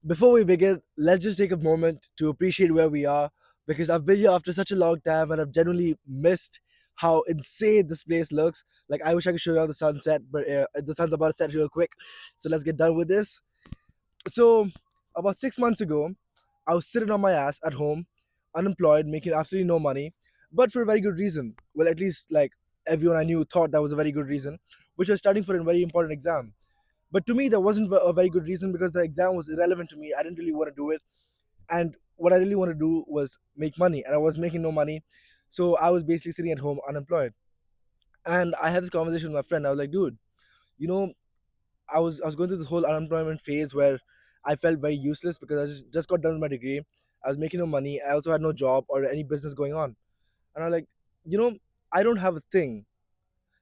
Before we begin, let's just take a moment to appreciate where we are because I've been here after such a long time and I've genuinely missed how insane this place looks. Like, I wish I could show you all the sunset, but the sun's about to set real quick. So, let's get done with this. So, about 6 months ago, I was sitting on my ass at home, unemployed, making absolutely no money, but for a very good reason. Well, at least, like, everyone I knew thought that was a very good reason, which was studying for a very important exam. But to me, that wasn't a very good reason because the exam was irrelevant to me. I didn't really want to do it. And what I really wanted to do was make money. And I was making no money. So I was basically sitting at home unemployed. And I had this conversation with my friend. I was like, dude, you know, I was going through this whole unemployment phase where I felt very useless because I just got done with my degree. I was making no money. I also had no job or any business going on. And I was like, you know, I don't have a thing.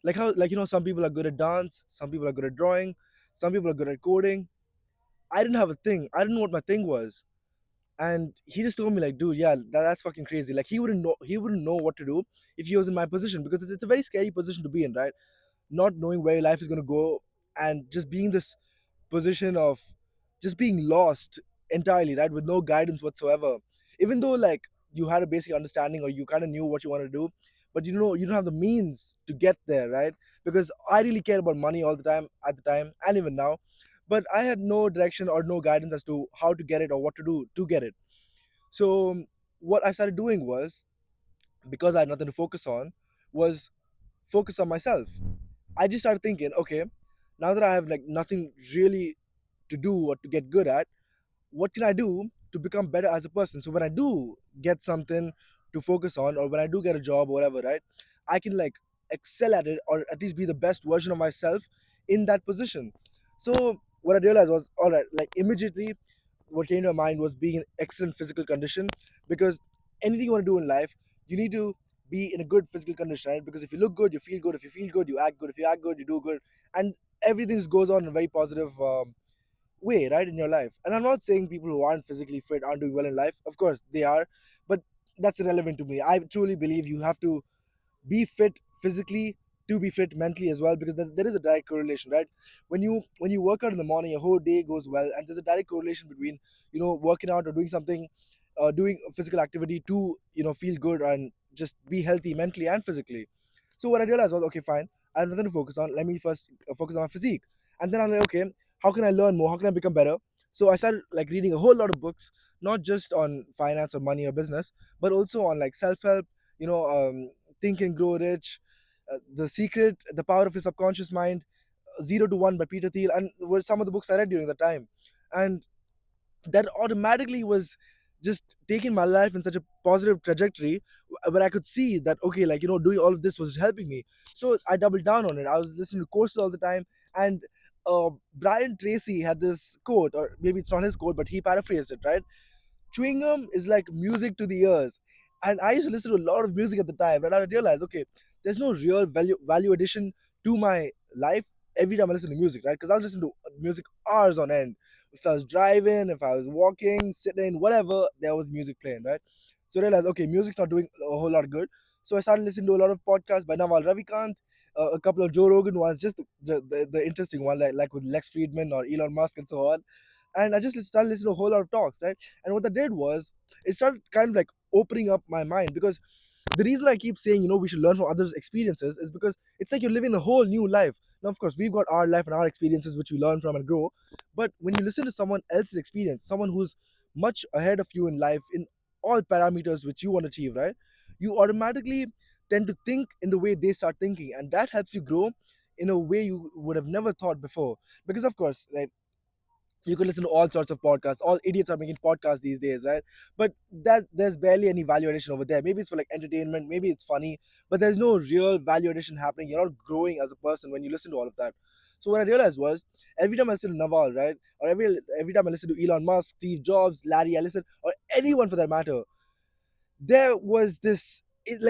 Like how, like, some people are good at dance, some people are good at drawing, some people are good at coding. I didn't have a thing. I didn't know what my thing was. And he just told me like, dude, yeah, that's fucking crazy. Like he wouldn't know what to do if he was in my position because it's a very scary position to be in, right? Not knowing where your life is gonna go and just being this position of just being lost entirely, right? With no guidance whatsoever. Even though like you had a basic understanding or you kind of knew what you want to do, but you don't have the means to get there, right? Because I really cared about money all the time at the time and even now, but I had no direction or no guidance as to how to get it or what to do to get it. So what I started doing was, because I had nothing to focus on, was focus on myself. I just started thinking, okay, now that I have like nothing really to do or to get good at, what can I do to become better as a person? So when I do get something to focus on, or when I do get a job or whatever, right, I can like excel at it or at least be the best version of myself in that position. So what I realized was, all right, like immediately what came to my mind was being in excellent physical condition, because anything you want to do in life, you need to be in a good physical condition, right? Because if you look good, you feel good. If you feel good, you act good. If you act good, you do good, and everything just goes on in a very positive way, right, in your life. And I'm not saying people who aren't physically fit aren't doing well in life. Of course, they are, but that's irrelevant to me. I truly believe you have to be fit physically to be fit mentally as well, because there is a direct correlation, right? When you work out in the morning, your whole day goes well, and there's a direct correlation between working out or doing something, doing a physical activity to feel good and just be healthy mentally and physically. So what I realized was, okay, fine, I have nothing to focus on. Let me first focus on my physique, and then I'm like, okay, how can I learn more? How can I become better? So I started like reading a whole lot of books, not just on finance or money or business, but also on like self-help, you know, Think and Grow Rich, The Secret, The Power of Your Subconscious Mind, Zero to One by Peter Thiel, and were some of the books I read during the time. And that automatically was just taking my life in such a positive trajectory where I could see that, okay, like, doing all of this was helping me. So I doubled down on it. I was listening to courses all the time. And Brian Tracy had this quote, or maybe it's not his quote, but he paraphrased it, right? Chewing gum is like music to the ears. And I used to listen to a lot of music at the time, and I realized, okay, there's no real value addition to my life every time I listen to music, right? Because I was listening to music hours on end. If I was driving, if I was walking, sitting, whatever, there was music playing, right? So I realized, okay, music's not doing a whole lot of good. So I started listening to a lot of podcasts by Naval Ravikant, a couple of Joe Rogan ones, just the interesting one, like with Lex Friedman or Elon Musk and so on. And I just started listening to a whole lot of talks, right? And what that did was it started kind of like opening up my mind, because the reason I keep saying, we should learn from others' experiences is because it's like you're living a whole new life. Now, of course, we've got our life and our experiences which we learn from and grow. But when you listen to someone else's experience, someone who's much ahead of you in life in all parameters which you want to achieve, right? You automatically tend to think in the way they start thinking, and that helps you grow in a way you would have never thought before. Because of course, right, you can listen to all sorts of podcasts. All idiots are making podcasts these days, right? But that there's barely any value addition over there. Maybe it's for like entertainment, maybe it's funny, but there's no real value addition happening. You're not growing as a person when you listen to all of that. So what I realized was, every time I listen to Naval, right, or every time I listen to Elon Musk, Steve Jobs, Larry Ellison, or anyone for that matter, there was this, it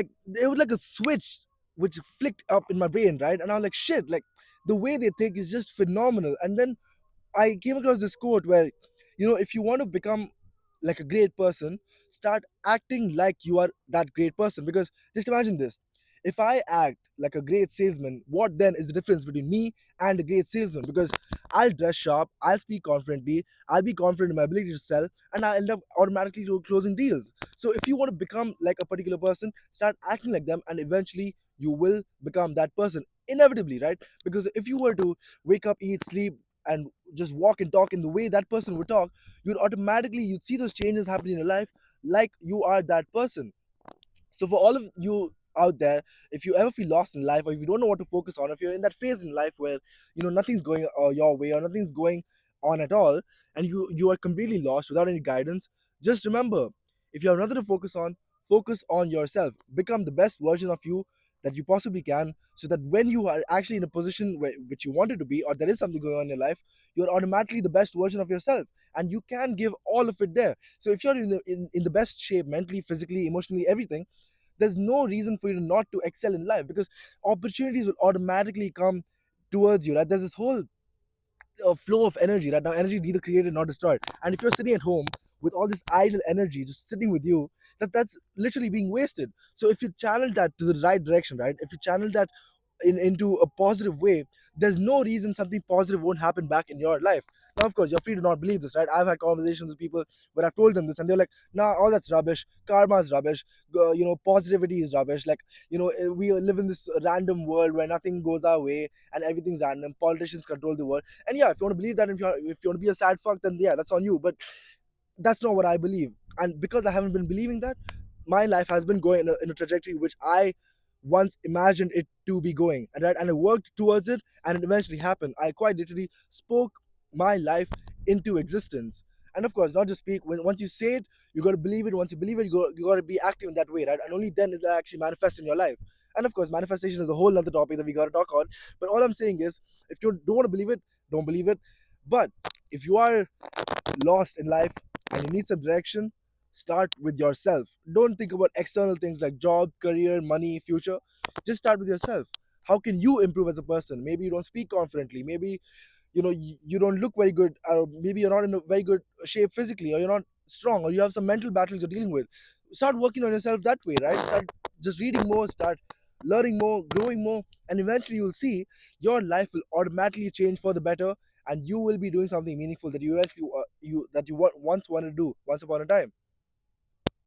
was like a switch which flicked up in my brain, right? And I was like, shit, like the way they think is just phenomenal. And then I came across this quote where, if you want to become like a great person, start acting like you are that great person. Because just imagine this: If I act like a great salesman, what then is the difference between me and a great salesman? Because I'll dress sharp, I'll speak confidently, I'll be confident in my ability to sell, and I'll end up automatically closing deals. So if you want to become like a particular person, start acting like them, and eventually you will become that person inevitably, right? Because if you were to wake up, eat, sleep, and just walk and talk in the way that person would talk, you'd see those changes happening in your life, like you are that person. So for all of you out there, if you ever feel lost in life, or if you don't know what to focus on, if you're in that phase in life where nothing's going your way, or nothing's going on at all, and you are completely lost without any guidance, just remember, if you have nothing to focus on yourself. Become the best version of you that you possibly can, so that when you are actually in a position which you wanted to be, or there is something going on in your life, you're automatically the best version of yourself, and you can give all of it there. So if you're in the best shape, mentally, physically, emotionally, everything, there's no reason for you not to excel in life, because opportunities will automatically come towards you, right? There's this whole flow of energy, right? Now energy is neither created nor destroyed, and if you're sitting at home with all this idle energy just sitting with you, that's literally being wasted. So if you channel that to the right direction, right, if you channel that into a positive way, there's no reason something positive won't happen back in your life. Now, of course, you're free to not believe this, right? I've had conversations with people where I've told them this, and they're like, "Nah, all that's rubbish. Karma is rubbish. Positivity is rubbish. Like, we live in this random world where nothing goes our way and everything's random. Politicians control the world." And yeah, if you want to believe that, if you want to be a sad fuck, then yeah, that's on you. But that's not what I believe. And because I haven't been believing that, my life has been going in a trajectory which I once imagined it to be going. And right, and I worked towards it, and it eventually happened. I quite literally spoke my life into existence. And of course, not just speak. Once you say it, you got to believe it. Once you believe it, you got to be active in that way, right? And only then it'll actually manifest in your life. And of course, manifestation is a whole other topic that we got to talk on. But all I'm saying is, if you don't want to believe it, don't believe it. But if you are lost in life and you need some direction, start with yourself. Don't think about external things like job, career, money, future. Just start with yourself. How can you improve as a person? Maybe you don't speak confidently. Maybe you don't look very good, or maybe you're not in a very good shape physically, or you're not strong, or you have some mental battles you're dealing with. Start working on yourself that way, right? Start just reading more, start learning more, growing more, and eventually you'll see your life will automatically change for the better, and you will be doing something meaningful that you eventually once wanted to do once upon a time.